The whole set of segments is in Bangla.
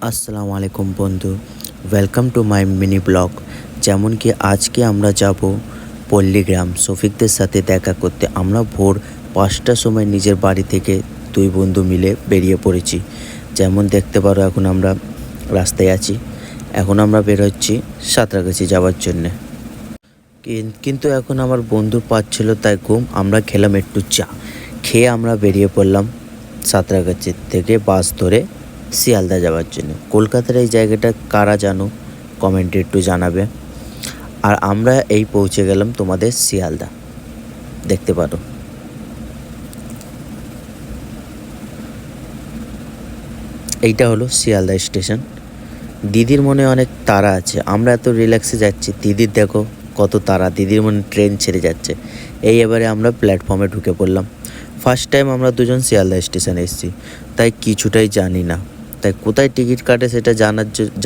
আসসালামু আলাইকুম বন্ধু, welcome to my mini blog. যেমন কি আজকে আমরা যাব পল্লীগ্রাম শফিকদের সাথে দেখা করতে। আমরা ভোর 5টার সময় নিজের বাড়ি থেকে দুই বন্ধু মিলে বেরিয়ে পড়েছি। যেমন দেখতে পারো এখন আমরা রাস্তায় আছি। এখন আমরা বেরোচ্ছি সাঁতরাগাছি যাওয়ার জন্যে। কিন্তু এখন আমার বন্ধু পাচ্ছিল তাই ঘুম। আমরা খেলাম একটু চা, খেয়ে আমরা বেরিয়ে পড়লাম সাঁতরাগাছি থেকে বাস ধরে শিয়ালদা যাওয়ার জন্য। কলকাতার এই জায়গাটা কারা জানো কমেন্টে একটু জানাবে। আর আমরা এই পৌঁছে গেলাম তোমাদের শিয়ালদা, দেখতে পারো। এইটা হলো শিয়ালদা স্টেশন। দিদির মনে অনেক তাড়া আছে, আমরা এত রিল্যাক্সে যাচ্ছি, দিদির দেখো কত তাড়া, দিদির মনে ট্রেন ছেড়ে যাচ্ছে। এবারে আমরা প্ল্যাটফর্মে ঢুকে পড়লাম। ফার্স্ট টাইম আমরা দুজন শিয়ালদা স্টেশনে এসেছি, তাই কিছুটাই জানি না। তাই কোথায় টিকিট কাটে সেটা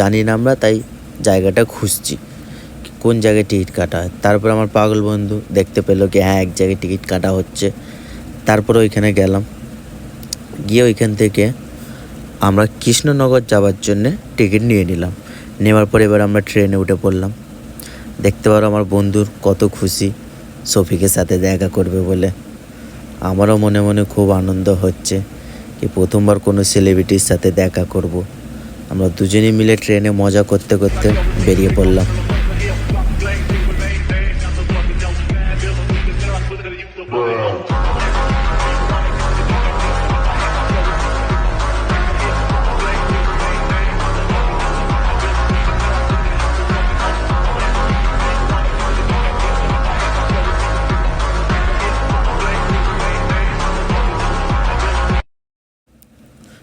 জানি না আমরা, তাই জায়গাটা খুঁজছি কোন জায়গায় টিকিট কাটা হয়। তারপর আমার পাগল বন্ধু দেখতে পেলো কি হ্যাঁ এক জায়গায় টিকিট কাটা হচ্ছে। তারপরে ওইখানে গেলাম, গিয়ে ওইখান থেকে আমরা কৃষ্ণনগর যাওয়ার জন্যে টিকিট নিয়ে নিলাম। নেওয়ার পরে এবার আমরা ট্রেনে উঠে পড়লাম। দেখতে পারো আমার বন্ধুর কত খুশি শফিকের সাথে দেখা করবে বলে। আমারও মনে মনে খুব আনন্দ হচ্ছে কি প্রথমবার কোনো সেলিব্রিটির সাথে দেখা করব। আমরা দুজনেই মিলে ট্রেনে মজা করতে করতে বেরিয়ে পড়লাম।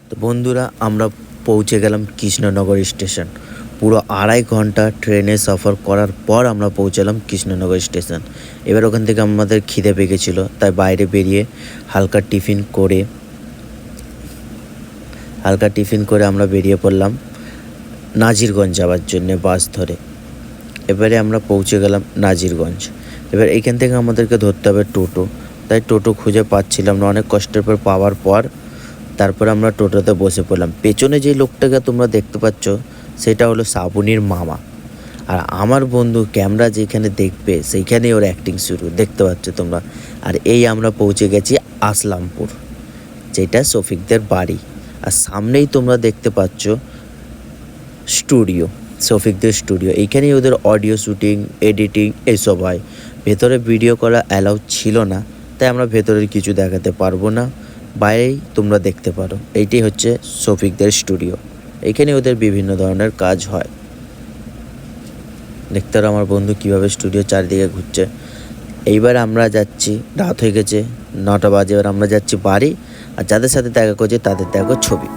তো বন্ধুরা আমরা পৌঁছে গেলাম কৃষ্ণনগর স্টেশন। পুরো 2.5 ঘন্টা ট্রেনে সফর করার পর আমরা পৌঁছালাম কৃষ্ণনগর স্টেশন। এবার ওখান থেকে আমাদের খিদে পেয়ে গেছিলো, তাই বাইরে বেরিয়ে হালকা টিফিন করে আমরা বেরিয়ে পড়লাম নাজিরগঞ্জ যাওয়ার জন্যে বাস ধরে। এবারে আমরা পৌঁছে গেলাম নাজিরগঞ্জ। এবার এইখান থেকে আমাদেরকে ধরতে হবে টোটো, তাই টোটো খুঁজে পাচ্ছিলাম না। অনেক কষ্টের পর পাওয়ার পর তারপর আমরা টোটোতে বসে পড়লাম। পেছনে যে লোকটাকে তোমরা দেখতে পাচ্ছ সেটা হলো শ্রাবণীর মামা। আর আমার বন্ধু ক্যামেরা যেখানে দেখবে সেইখানেই ওর অ্যাক্টিং শুরু, দেখতে পাচ্ছ তোমরা। আর এই আমরা পৌঁছে গেছি আসলামপুর, যেটা শফিকদের বাড়ি। আর সামনেই তোমরা দেখতে পাচ্ছ স্টুডিও, শফিকদের স্টুডিও। এইখানেই ওদের অডিও শ্যুটিং, এডিটিং এইসব হয়। ভেতরে ভিডিও করা অ্যালাউ ছিল না, তাই আমরা ভেতরের কিছু দেখাতে পারবো না, বাইরেই তোমরা দেখতে পারো। এইটি হচ্ছে শফিকদের স্টুডিও, এইখানে ওদের বিভিন্ন ধরনের কাজ হয়। দেখতে পারো আমার বন্ধু কীভাবে স্টুডিও চারিদিকে ঘুরছে। এইবার আমরা যাচ্ছি, রাত হয়ে গেছে 9টা বাজে। এবার আমরা যাচ্ছি বাড়ি, আর যাদের সাথে দেখা করছি তাদের দেখো ছবি।